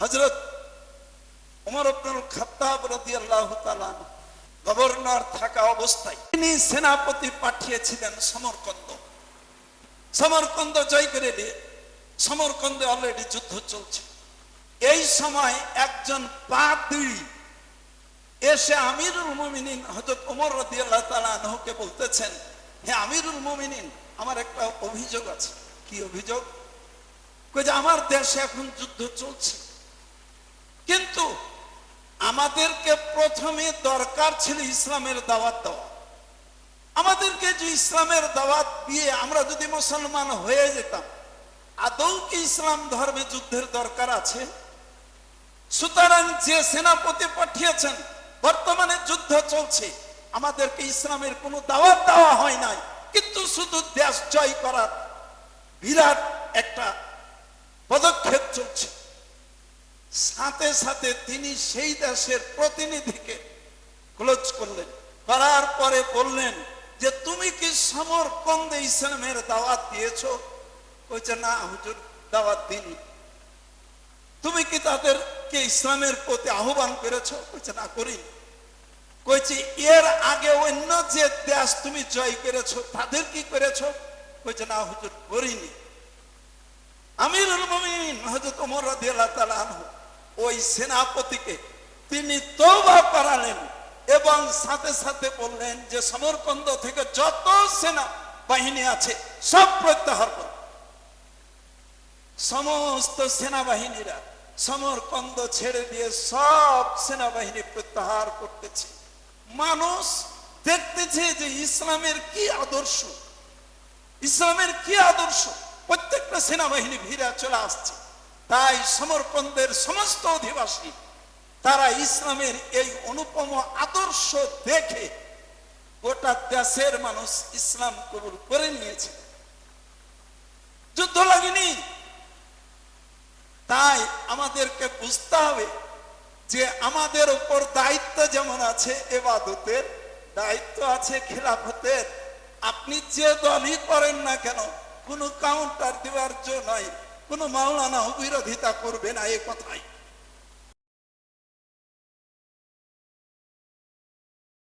হযরত ওমর ইবনুল খাত্তাব রাদিয়াল্লাহু তাআলা গভর্নর থাকা অবস্থায় তিনি সেনাপতি পাঠিয়েছিলেন সমরকন্দ। সমরকন্দ জয় করে নিয়ে সমরকন্দে অলরেডি যুদ্ধ চলছে। এই সময় একজন পাদ্রী এসে আমিরুল মুমিনিন হযরত ওমর রাদিয়াল্লাহু তাআলা আনহুকে বলতেছেন, হে আমিরুল মুমিনিন, আমার একটা অভিযোগ আছে। কি অভিযোগ? কই যে আমার দেশে এখন যুদ্ধ চলছে, কিন্তু আমাদেরকে প্রথমে দরকার ছিল ইসলামের দাওয়াত দেওয়া। আমাদেরকে যে ইসলামের দাওয়াত দিয়ে আমরা যদি মুসলমান হয়ে যেতাম, আদৌ কি ইসলাম ধর্মে যুদ্ধের দরকার আছে? সুতরাং যে সেনাপতি পাঠিয়েছেন, বর্তমানে যুদ্ধ চলছে, আমাদেরকে ইসলামের কোনো দাওয়াত দেওয়া হয় নাই, কিন্তু শুধু দেশ জয় করার বিরাট একটা পদক্ষেপ চলছে। সাথে সাথে তিনি সেই দেশের প্রতিনিধিকে ক্লোজ করলেন, করার পরে বললেন যে তুমি কি সমরকন্দে ইসলামের দাওয়াত দিয়েছো? কইছে না হুজুর, দাওয়াত দিইনি। তুমি কি তাদেরকে ইসলামের প্রতি আহ্বান করেছো? কইছে না, করিনি। কইছে এর আগে অন্য যে দেশ তুমি জয় করেছো তাদের কি করেছো? কইছে না হুজুর, করিনি। আমিরুল মুমিনিন হযরত ওমর রাদিয়াল্লাহু তাআলা আনহু ওই সেনাপতিকে তিনি তওবা করালেন এবং সাথে সাথে বললেন যে সমরকন্দ থেকে যত সেনা বাহিনী আছে সব প্রত্যাহার করো। সমস্ত সেনাবাহিনীরা সমরকন্দ ছেড়ে দিয়ে সব সেনাবাহিনী প্রত্যাহার করতেছে। মানুষ দেখতেছে যে ইসলামের কি আদর্শ, ইসলামের কি আদর্শ। প্রত্যেকটা সেনাবাহিনী ভিড়ে চলে আসছে। তাই সমরকন্দের সমস্ত অধিবাসী তারা ইসলামের এই অনুপম আদর্শ দেখে গোটা দেশের মানুষ ইসলাম কবুল করে নিয়েছে। যুদ্ধ লাগেনি। তাই আমাদেরকে বুঝতে হবে যে আমাদের উপর দায়িত্ব যেমন আছে ইবাদতের, দায়িত্ব আছে খিলাফতের। আপনি যে দলই করেন না কেন, কোনো কাউন্টার দেওয়ার জন্য নয়, কোনো মাওলানা বিরোধিতা করবে না, এ কথাই।